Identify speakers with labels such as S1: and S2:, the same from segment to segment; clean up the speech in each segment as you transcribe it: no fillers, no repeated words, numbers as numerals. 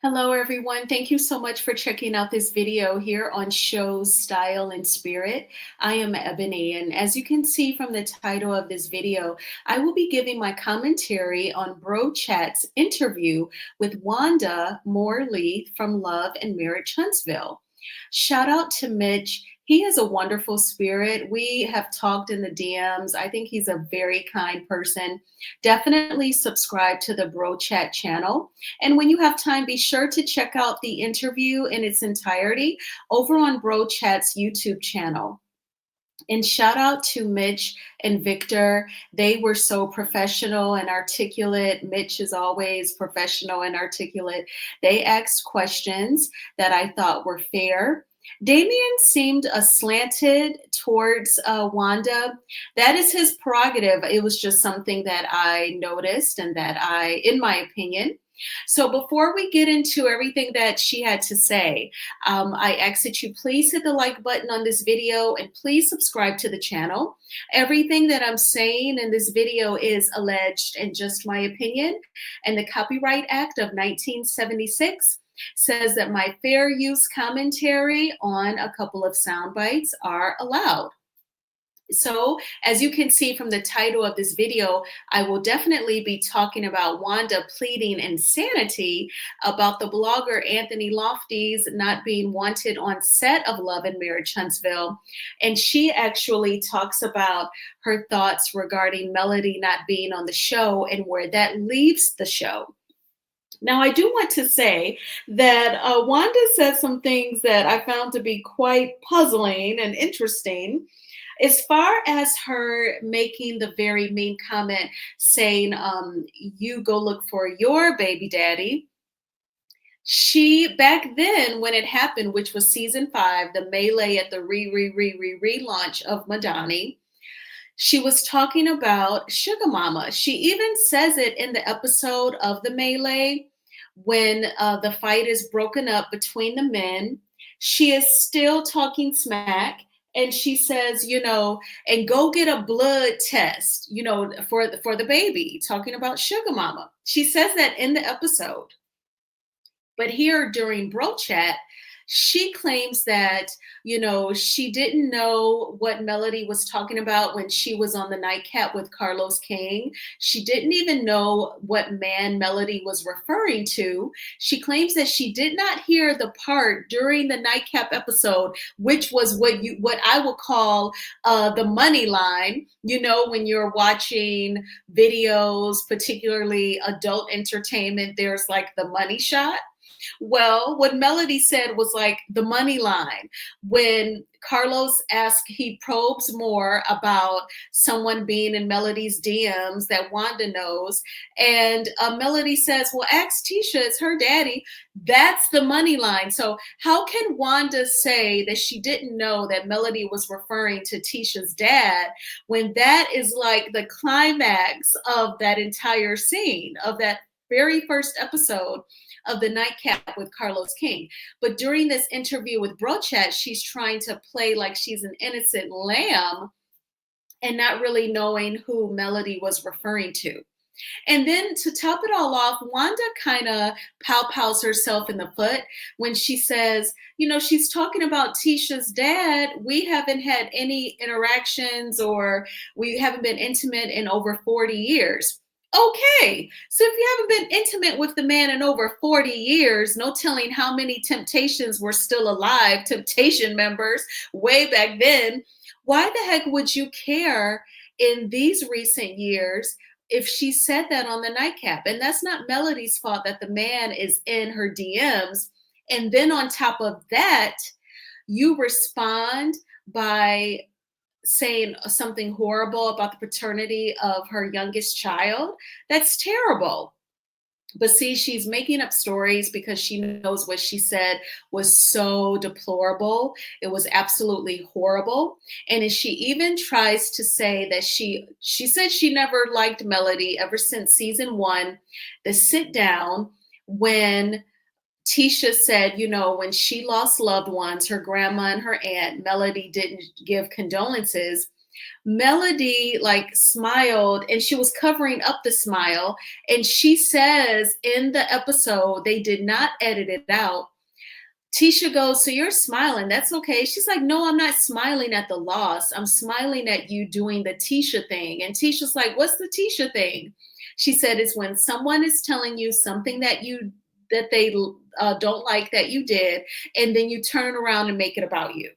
S1: Hello, everyone. Thank you so much for checking out this video here on Shows, Style, and Spirit. I am Ebony, and as you can see from the title of this video, I will be giving my commentary on Brough Chat's interview with Wanda Morley from Love and Marriage Huntsville. Shout out to Mitch. He is a wonderful spirit. We have talked in the DMs. I think he's a very kind person. Definitely subscribe to the Brough Chat channel. And when you have time, be sure to check out the interview in its entirety over on Brough Chat's YouTube channel. And shout out to Mitch and Victor. They were so professional and articulate. Mitch is always professional and articulate. They asked questions that I thought were fair. Damien seemed slanted towards Wanda. That is his prerogative. It was just something that I noticed and that in my opinion. So before we get into everything that she had to say, I ask that you please hit the like button on this video and please subscribe to the channel. Everything that I'm saying in this video is alleged and just my opinion. And the Copyright Act of 1976 says that my fair use commentary on a couple of sound bites are allowed. So, as you can see from the title of this video, I will definitely be talking about Wanda pleading insanity about the blogger Anthony Lofties not being wanted on set of Love and Marriage Huntsville. And she actually talks about her thoughts regarding Melody not being on the show and where that leaves the show. Now, I do want to say that Wanda said some things that I found to be quite puzzling and interesting. As far as her making the very mean comment saying, you go look for your baby daddy. She, back then when it happened, which was season 5, the melee at the relaunch of Madani, she was talking about Sugar Mama. She even says it in the episode of the melee when the fight is broken up between the men. She is still talking smack. And she says, and go get a blood test, for the baby, talking about Sugar Mama. She says that in the episode. But here during Brough Chat, she claims that, she didn't know what Melody was talking about when she was on the nightcap with Carlos King. She didn't even know what man Melody was referring to. She claims that she did not hear the part during the nightcap episode, which was what I will call the money line. When you're watching videos, particularly adult entertainment, there's like the money shot. Well, what Melody said was like the money line. When Carlos asks, he probes more about someone being in Melody's DMs that Wanda knows. And Melody says, well, ask Tisha, it's her daddy. That's the money line. So how can Wanda say that she didn't know that Melody was referring to Tisha's dad when that is like the climax of that entire scene, of that very first episode of the nightcap with Carlos King? But during this interview with Brough Chat, she's trying to play like she's an innocent lamb and not really knowing who Melody was referring to. And then to top it all off, Wanda kind of pows herself in the foot when she says, she's talking about Tisha's dad. We haven't had any interactions or we haven't been intimate in over 40 years. Okay, so if you haven't been intimate with the man in over 40 years, no telling how many Temptations were still alive, Temptation members way back then, why the heck would you care in these recent years if she said that on the nightcap? And that's not Melody's fault that the man is in her DMs. And then on top of that, you respond by saying something horrible about the paternity of her youngest child. That's terrible. But see, she's making up stories because she knows what she said was so deplorable. It was absolutely horrible. And as she even tries to say that she said she never liked Melody ever since season 1, the sit down when Tisha said, when she lost loved ones, her grandma and her aunt, Melody didn't give condolences. Melody like smiled and she was covering up the smile. And she says in the episode, they did not edit it out. Tisha goes, "So you're smiling. That's okay." She's like, "No, I'm not smiling at the loss. I'm smiling at you doing the Tisha thing." And Tisha's like, "What's the Tisha thing?" She said, "It's when someone is telling you something that they don't like that you did, and then you turn around and make it about you."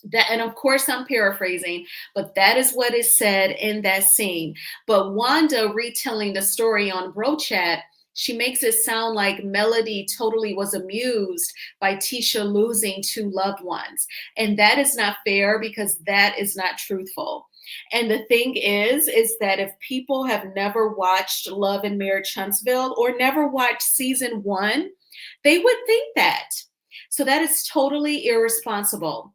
S1: That, and of course I'm paraphrasing, but that is what is said in that scene. But Wanda retelling the story on Brough Chat, she makes it sound like Melody totally was amused by Tisha losing two loved ones. And that is not fair because that is not truthful. And the thing is that if people have never watched Love and Marriage Huntsville or never watched season 1, they would think that. So that is totally irresponsible.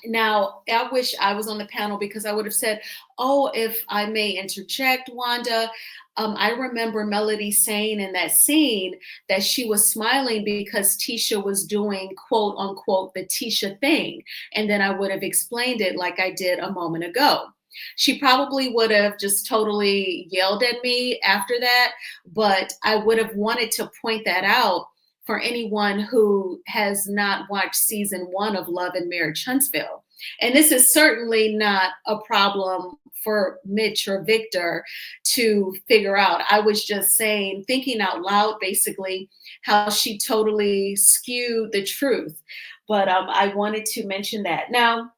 S1: Now, I wish I was on the panel because I would have said, "Oh, if I may interject, Wanda, I remember Melody saying in that scene that she was smiling because Tisha was doing quote unquote the Tisha thing." And then I would have explained it like I did a moment ago. She probably would have just totally yelled at me after that, but I would have wanted to point that out for anyone who has not watched season 1 of Love and Marriage Huntsville. And this is certainly not a problem for Mitch or Victor to figure out. I was just saying, thinking out loud, basically, how she totally skewed the truth. But I wanted to mention that. Now,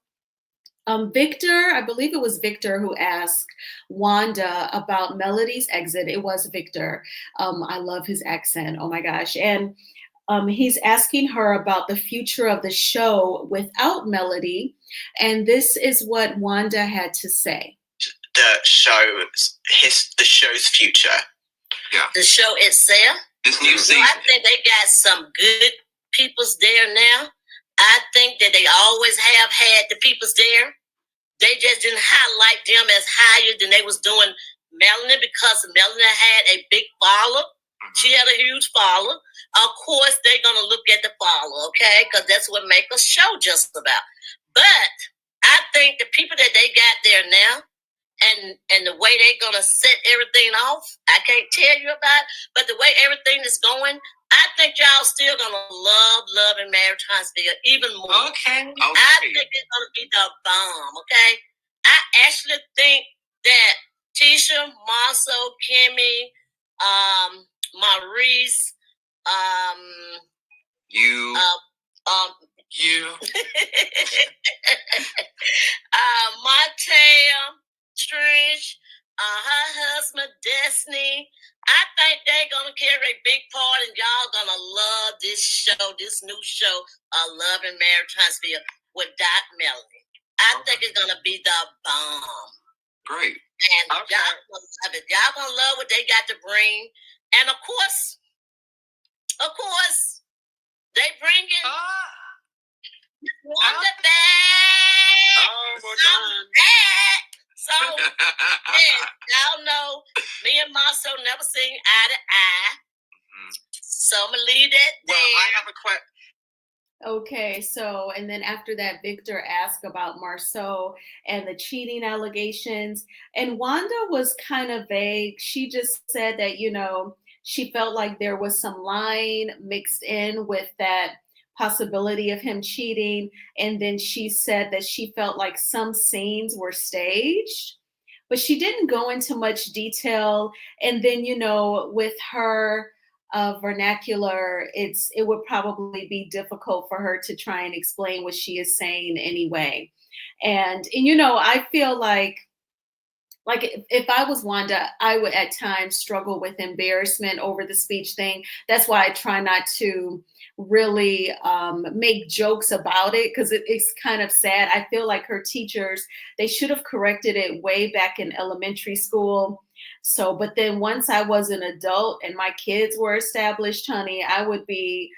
S1: Victor, I believe it was Victor who asked Wanda about Melody's exit. It was Victor. I love his accent. Oh my gosh. And he's asking her about the future of the show without Melody. And this is what Wanda had to say.
S2: The show's future. Yeah. The show itself. This new season. I think they got some good peoples there now. I think that they always have had the peoples there. They just didn't highlight them as higher than they was doing Melanie because Melanie had a big follower. Mm-hmm. She had a huge follower. Of course, they're going to look at the follower, okay? Because that's what makes a show just about. But I think the people that they got there now and the way they're going to set everything off, I can't tell you about it, but the way everything is going, I think y'all still going to love and Marriage Huntsville even more. Okay. I think it's going to be the bomb, okay? I actually think that Tisha, Marceau, Kimmy, Maurice, you, Martell, Trish, her husband, Destiny. I think they're going to carry a big part and y'all going to love this show, this new show, Love and Marriage Huntsville with Dot Melody. I think it's going to be the bomb. Great. And y'all going to love it. Y'all going to love what they got to bring. And of course, they bring in Wanda back. Oh, we're done. So, yeah, y'all know me and Marceau never seen eye to eye. Mm-hmm. So I'm going to leave that there. Well, I have a question.
S1: Okay, so, and then after that, Victor asked about Marceau and the cheating allegations. And Wanda was kind of vague. She just said that, she felt like there was some lying mixed in with that possibility of him cheating. And then she said that she felt like some scenes were staged, but she didn't go into much detail. And then, with her vernacular, it would probably be difficult for her to try and explain what she is saying anyway. And I feel like if I was Wanda, I would at times struggle with embarrassment over the speech thing. That's why I try not to really make jokes about it because it's kind of sad. I feel like her teachers, they should have corrected it way back in elementary school. So, but then once I was an adult and my kids were established, honey, I would be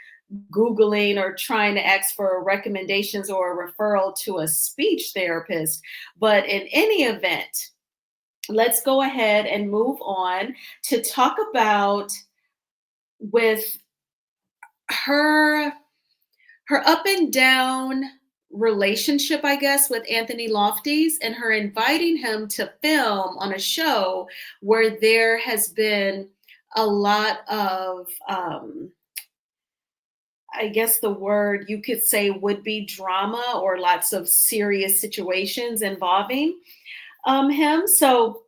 S1: Googling or trying to ask for recommendations or a referral to a speech therapist. But in any event, let's go ahead and move on to talk about with her up and down relationship, I guess, with Anthony Lofties, and her inviting him to film on a show where there has been a lot of, I guess the word you could say would be drama, or lots of serious situations involving him. So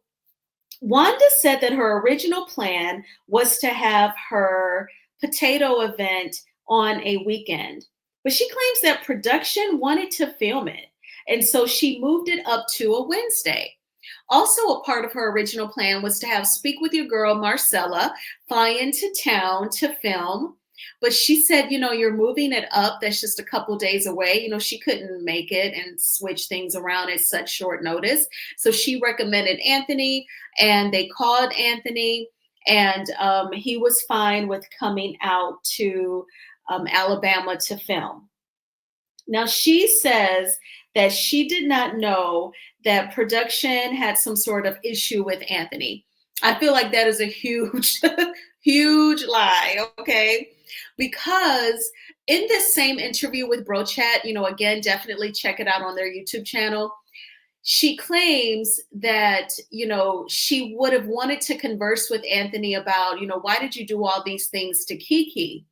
S1: Wanda said that her original plan was to have her potato event on a weekend, but she claims that production wanted to film it. And so she moved it up to a Wednesday. Also, a part of her original plan was to have Speak With Your Girl, Marcella, fly into town to film. But she said, you're moving it up. That's just a couple days away. She couldn't make it and switch things around at such short notice. So she recommended Anthony, and they called Anthony, and he was fine with coming out to Alabama to film. Now, she says that she did not know that production had some sort of issue with Anthony. I feel like that is a huge, huge lie, okay? Because in this same interview with Brough Chat, again, definitely check it out on their YouTube channel. She claims that, she would have wanted to converse with Anthony about, why did you do all these things to Kiki?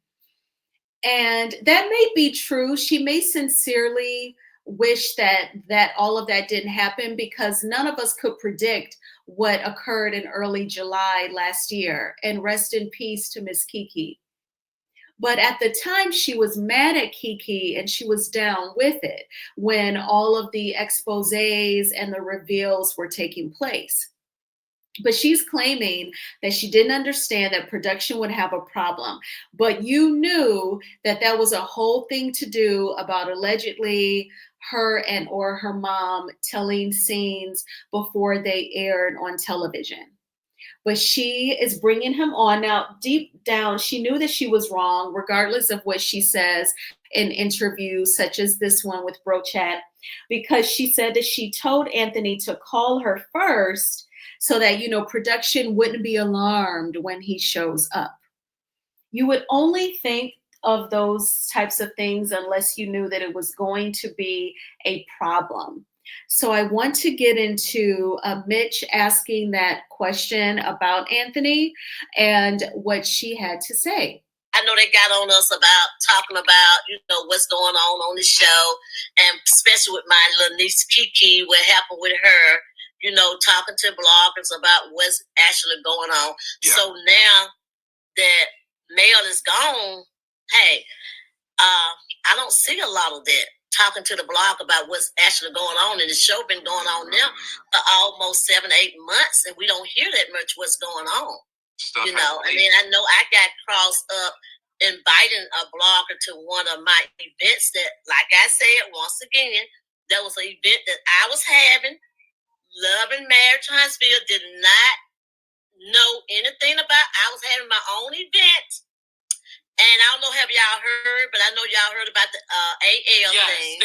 S1: And that may be true. She may sincerely wish that all of that didn't happen, because none of us could predict what occurred in early July last year. And rest in peace to Miss Kiki. But at the time, she was mad at Kiki, and she was down with it when all of the exposés and the reveals were taking place. But she's claiming that she didn't understand that production would have a problem. But you knew that that was a whole thing to do about allegedly her or her mom telling scenes before they aired on television. But she is bringing him on. Now, deep down, she knew that she was wrong, regardless of what she says in interviews such as this one with Brough Chat, because she said that she told Anthony to call her first so that, production wouldn't be alarmed when he shows up. You would only think of those types of things unless you knew that it was going to be a problem. So I want to get into Mitch asking that question about Anthony and what she had to say.
S2: I know they got on us about talking about, what's going on the show, and especially with my little niece Kiki, what happened with her, talking to bloggers about what's actually going on. Yeah. So now that Mel is gone, hey, I don't see a lot of that. Talking to the blog about what's actually going on, and the show been going on now for almost 7-8 months, and we don't hear that much what's going on. And then I know I got crossed up inviting a blogger to one of my events that, like I said, once again, that was an event that I was having. Love and Marriage Huntsville did not know anything about. I was having my own event. And I don't know, have y'all heard, but I know y'all heard about the AL thing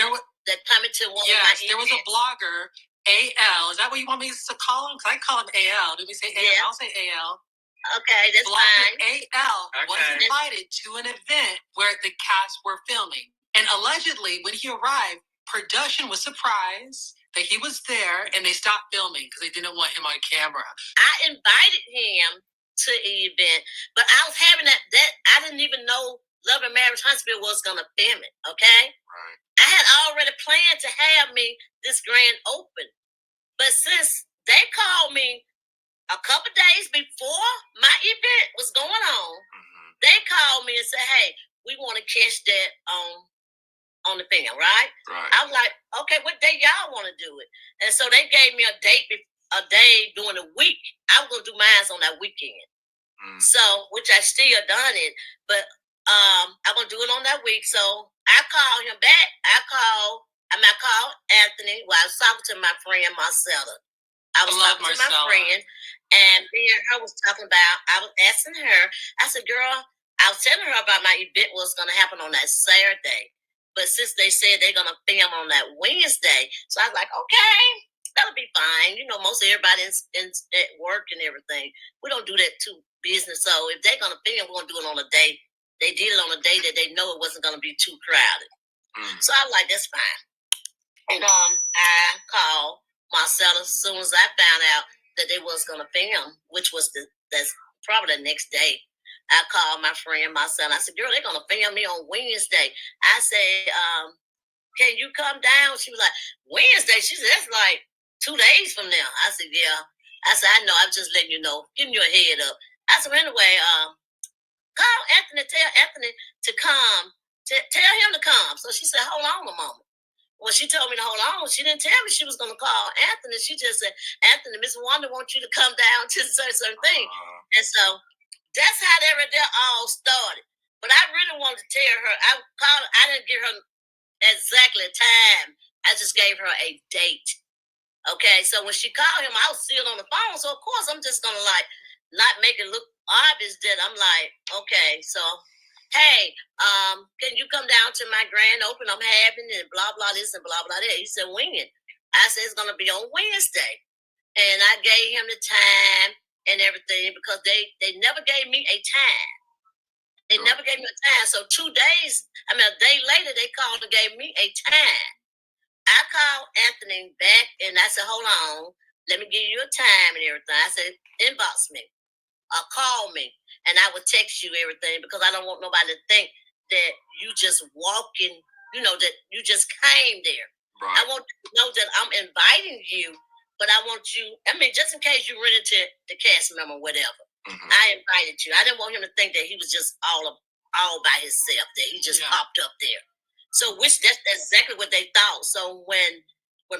S2: that coming to one of my events. There was a blogger, AL. Is that what you want me to call him? Because I call him AL. Did we say AL? Yeah. I'll say AL. Okay, that's blogger fine. AL was invited to an event where the cast were filming. And allegedly, when he arrived, production was surprised that he was there, and they stopped filming because they didn't want him on camera. I invited him to an event, but I was having that I didn't even know Love and Marriage Huntsville was going to film it, okay? Right. I had already planned to have me this grand open, but since they called me a couple days before my event was going on, they called me and said, hey, we want to catch that on the film, right? I was like, okay, what day y'all want to do it? And so they gave me a day during the week. I was going to do mine on that weekend. So, which I still done it, but I'm going to do it on that week. So I called him back. I called Anthony. Well, I was talking to my friend Marcella. I was talking to my friend, and me and her was talking about, I was asking her, I said, girl, I was telling her about my event was going to happen on that Saturday. But since they said they're going to film on that Wednesday, so I was like, okay, that'll be fine. Most everybody's at work and everything. We don't do that too business. So if they're going to film, we're going to do it on a day. They did it on a day that they know it wasn't going to be too crowded. So I was like, that's fine. And I called Marcella as soon as I found out that they was gonna film, which was that's probably the next day. I called my friend Marcella. I said, "Girl, they're gonna film me on Wednesday." I said, "Can you come down?" She was like, "Wednesday?" She said, "That's like 2 days from now." I said, "Yeah." I said, "I know. I'm just letting you know, giving you a head up." I said, "Anyway, call Anthony. Tell Anthony to come. Tell him to come." So she said, "Hold on a moment." Well, she told me to hold on. She didn't tell me she was going to call Anthony. She just said, "Anthony, Miss Wanda wants you to come down to certain thing." And so that's how that all started. But I really wanted to tell her. I called. I didn't give her exactly a time. I just gave her a date. Okay, so when she called him, I was still on the phone. So of course, I'm just gonna like not make it look obvious that I'm like, okay, so hey, can you come down to my grand open I'm having and blah blah this and blah blah that? He said, "When?" I said, "It's gonna be on Wednesday," and I gave him the time and everything because they never gave me a time. They never gave me a time. So 2 days, I mean a day later, they called and gave me a time. I called Anthony back and I said, "Hold on, let me give you a time and everything." I said, "Inbox me or call me and I would text you everything because I don't want nobody to think that you just walking, that you just came there." Right. I want you to know that I'm inviting you, but I want you, just in case you run into the cast member, whatever. Mm-hmm. I invited you. I didn't want him to think that he was just all by himself, that he just popped up there. So, that's exactly what they thought. So when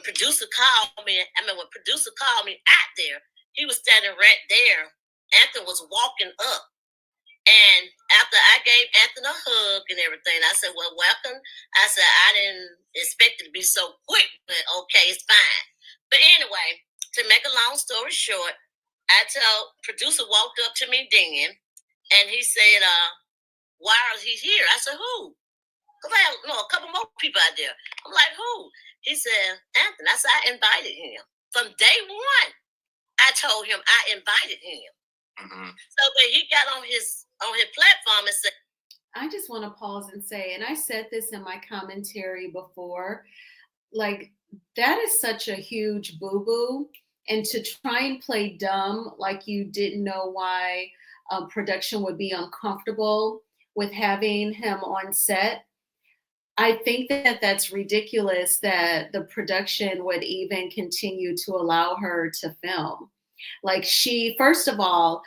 S2: producer called me, when producer called me out there, he was standing right there. Anthony was walking up, and after I gave Anthony a hug and everything, I said, "Well, welcome." I said, "I didn't expect it to be so quick, but okay, it's fine." But anyway, to make a long story short, producer walked up to me then, and he said, "Why is he here?" I said, "Who?" Because I have a couple more people out there. I'm like, "Who?" He said, "Anthony." I said, "I invited him." From day one, I told him I invited him. Mm-hmm. So when he got on his platform and said,
S1: I just want to pause and say, and I said this in my commentary before, like, that is such a huge boo-boo. And to try and play dumb like you didn't know why production would be uncomfortable with having him on set. I think that that's ridiculous that the production would even continue to allow her to film. Like, she, first of all,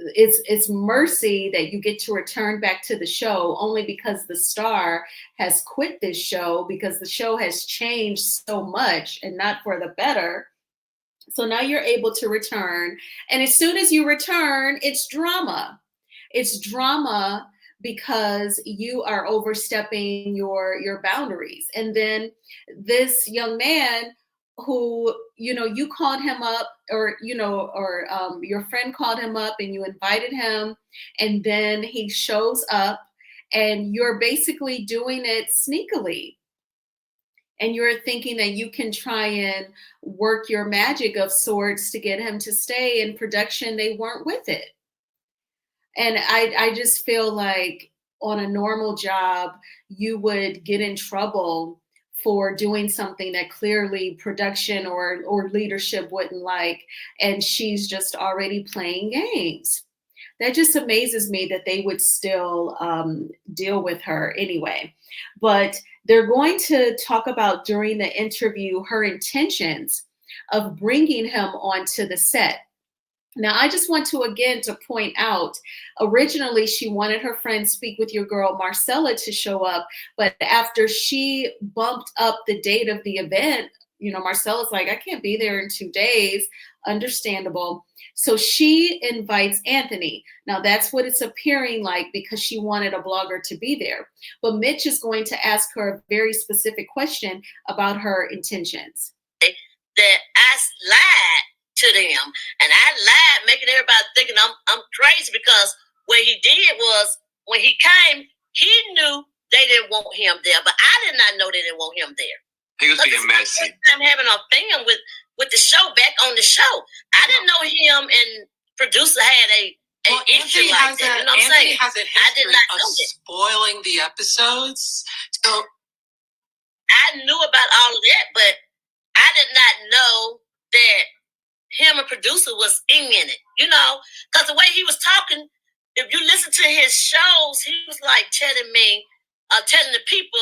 S1: it's mercy that you get to return back to the show only because the star has quit this show because the show has changed so much and not for the better. So now you're able to return. And as soon as you return, it's drama. It's drama because you are overstepping your boundaries. And then this young man who, you called him up, or your friend called him up and you invited him, and then he shows up and you're basically doing it sneakily, and you're thinking that you can try and work your magic of sorts to get him to stay. In production, they weren't with it. And I just feel like on a normal job, you would get in trouble for doing something that clearly production or leadership wouldn't like, and she's just already playing games. That just amazes me that they would still deal with her anyway. But they're going to talk about during the interview her intentions of bringing him onto the set. Now, I just want to again to point out, originally she wanted her friend Speak With Your Girl Marcella to show up, but after she bumped up the date of the event, Marcella's like, "I can't be there in 2 days." Understandable. So she invites Anthony. Now that's what it's appearing like, because she wanted a blogger to be there. But Mitch is going to ask her a very specific question about her intentions.
S2: That I lied to them, and I lied, making everybody thinking I'm crazy, because what he did was, when he came, he knew they didn't want him there, but I did not know they didn't want him there. He was being messy. I'm having a film with the show, back on the show. I didn't know him and producer had an issue like that. You know what I'm saying? Has a history of spoiling the episodes. So I I knew about all of that, but I did not know that him, a producer, was in it, because the way he was talking, if you listen to his shows, he was like telling me, telling the people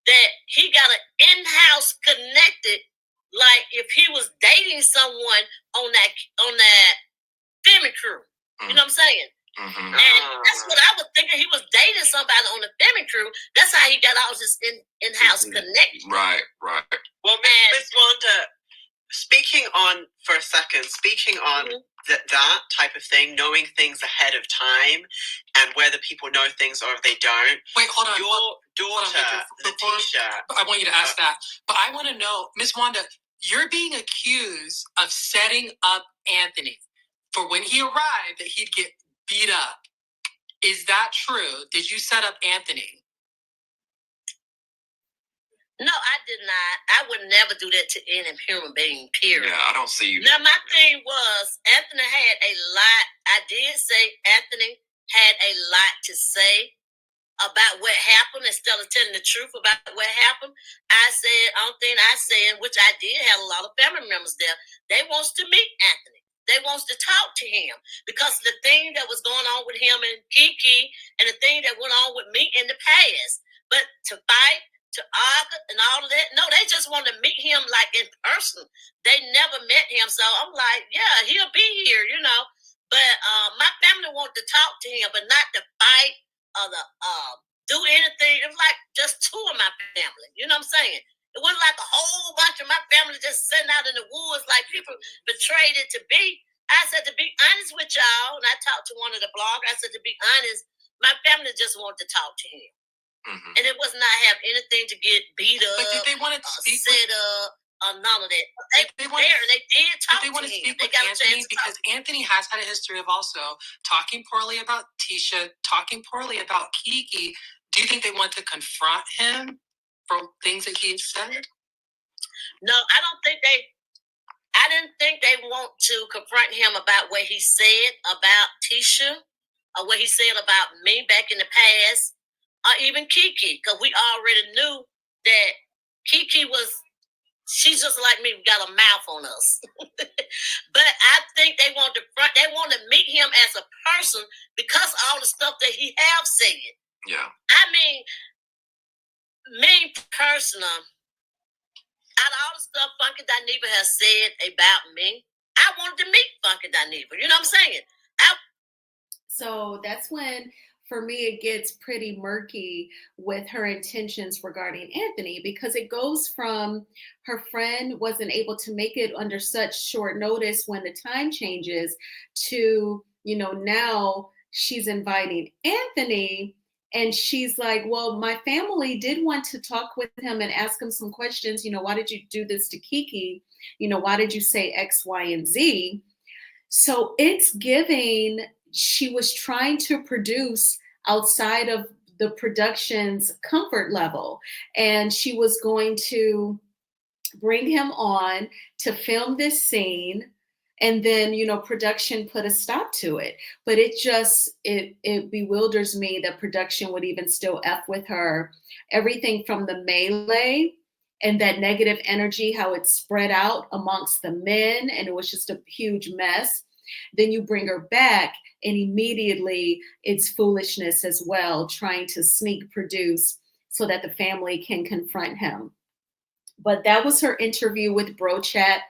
S2: that he got an in-house connected, like if he was dating someone on that filming crew. You know what I'm saying? Mm-hmm. And that's what I was thinking. He was dating somebody on the filming crew. That's how he got all this in-house connection.
S3: Right.
S4: Well, Miss Wanda, speaking on that type of thing, knowing things ahead of time and whether people know things or if they don't.
S3: Wait, hold on.
S4: Your daughter, Letitia.
S3: I want you to ask that. But I want to know, Miss Wanda, you're being accused of setting up Anthony for when he arrived that he'd get beat up. Is that true? Did you set up Anthony?
S2: No, I did not. I would never do that to any human being, period.
S3: Yeah, I don't see you.
S2: Now, my thing was, Anthony had a lot. I did say Anthony had a lot to say about what happened instead of telling the truth about what happened. I said, only thing I said, which I did have a lot of family members there, they wants to meet Anthony. They wants to talk to him because the thing that was going on with him and Kiki and the thing that went on with me in the past. But to fight, to argue and all of that. No, they just want to meet him like in person. They never met him. So I'm like, yeah, he'll be here, But my family wanted to talk to him, but not to fight or to do anything. It was like just two of my family. You know what I'm saying? It wasn't like a whole bunch of my family just sitting out in the woods like people betrayed it to be. I said, to be honest with y'all, and I talked to one of the bloggers, I said, to be honest, my family just wanted to talk to him. Mm-hmm. And it was not have anything to get beat up,
S3: but did they want to speak
S2: set up, none of that. They were there and they did talk to him.
S3: Speak with Anthony because Anthony has had a history of also talking poorly about Tisha, talking poorly about Kiki. Do you think they want to confront him for things that he said?
S2: No, I didn't think they want to confront him about what he said about Tisha or what he said about me back in the past. Or even Kiki, because we already knew that Kiki she's just like me, got a mouth on us. But I think they want to meet him as a person because of all the stuff that he have said.
S3: Yeah.
S2: I mean, me personally, out of all the stuff Funky Dineva has said about me, I wanted to meet Funky Dineva. You know what I'm saying?
S1: So that's when, for me, it gets pretty murky with her intentions regarding Anthony, because it goes from her friend wasn't able to make it under such short notice when the time changes to, now she's inviting Anthony. And she's like, well, my family did want to talk with him and ask him some questions. Why did you do this to Kiki? Why did you say X, Y, and Z? So it's giving, she was trying to produce outside of the production's comfort level. And she was going to bring him on to film this scene. And then, production put a stop to it. But it bewilders me that production would even still F with her. Everything from the melee and that negative energy, how it spread out amongst the men, and it was just a huge mess. Then you bring her back, and immediately it's foolishness as well, trying to sneak produce so that the family can confront him. But that was her interview with Brough Chat.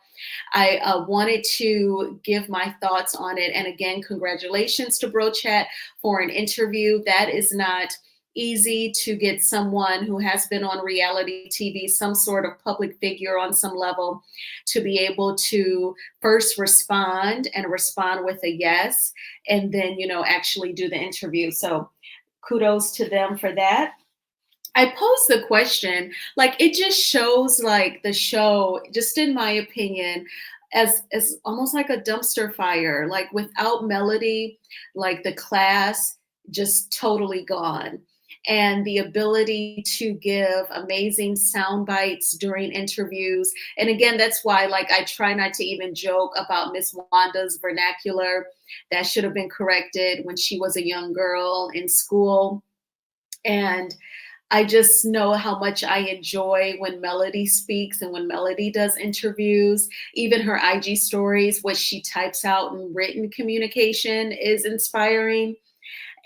S1: I wanted to give my thoughts on it. And again, congratulations to Brough Chat for an interview. That is not easy to get someone who has been on reality TV, some sort of public figure on some level, to be able to first respond with a yes, and then, actually do the interview. So kudos to them for that. I posed the question, like, it just shows like the show, just in my opinion, as almost like a dumpster fire, like without melody, like the class just totally gone. And the ability to give amazing sound bites during interviews. And again, that's why, like, I try not to even joke about Miss Wanda's vernacular. That should have been corrected when she was a young girl in school. And I just know how much I enjoy when Melody speaks and when Melody does interviews. Even her IG stories, what she types out in written communication is inspiring.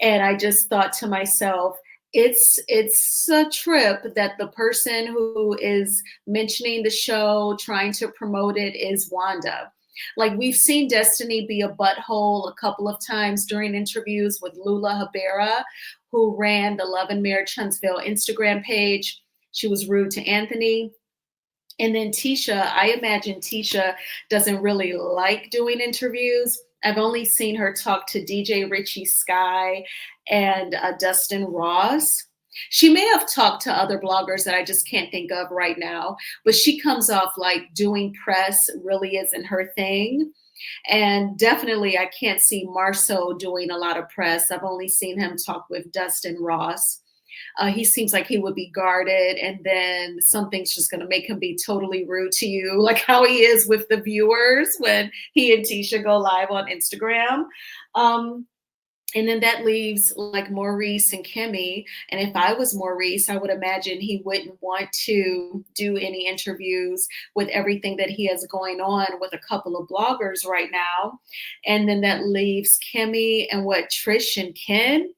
S1: And I just thought to myself, it's a trip that the person who is mentioning the show, trying to promote it, is Wanda. Like, we've seen Destiny be a butthole a couple of times during interviews with Lula Habera, who ran the Love and Marriage Huntsville Instagram page. She was rude to Anthony. And then Tisha, I imagine Tisha doesn't really like doing interviews. I've only seen her talk to DJ Richie Sky and Dustin Ross. She may have talked to other bloggers that I just can't think of right now, but she comes off like doing press really isn't her thing. And definitely, I can't see Marceau doing a lot of press. I've only seen him talk with Dustin Ross. He seems like he would be guarded, and then something's just going to make him be totally rude to you, like how he is with the viewers when he and Tisha go live on Instagram. Um, and then that leaves like Maurice and Kimmy. And if I was Maurice, I would imagine he wouldn't want to do any interviews with everything that he has going on with a couple of bloggers right now. And then that leaves Kimmy and what, Trish and Ken.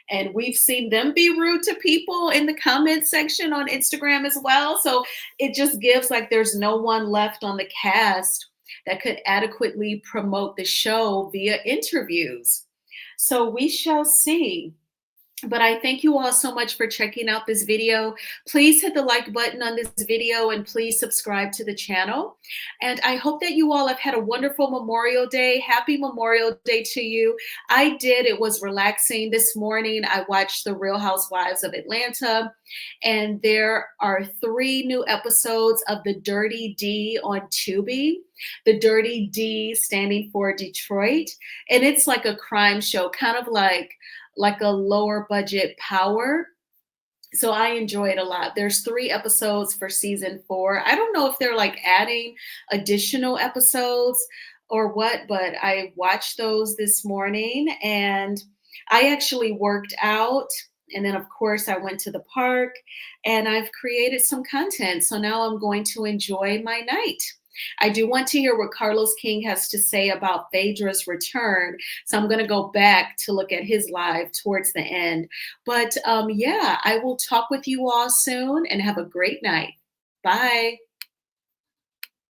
S1: And we've seen them be rude to people in the comment section on Instagram as well. So it just gives like there's no one left on the cast that could adequately promote the show via interviews. So we shall see. But I thank you all so much for checking out this video. Please hit the like button on this video and please subscribe to the channel. And I hope that you all have had a wonderful Memorial Day. Happy Memorial Day to you. I did. It was relaxing. This morning, I watched The Real Housewives of Atlanta, and there are 3 new episodes of The Dirty D on Tubi. The Dirty D standing for Detroit. And it's like a crime show, kind of like a lower budget Power. So I enjoy it a lot. There's 3 episodes for season 4. I don't know if they're like adding additional episodes or what, but I watched those this morning and I actually worked out. And then of course I went to the park and I've created some content. So now I'm going to enjoy my night. I do want to hear what Carlos King has to say about Phaedra's return. So I'm going to go back to look at his live towards the end. But yeah, I will talk with you all soon and have a great night. Bye.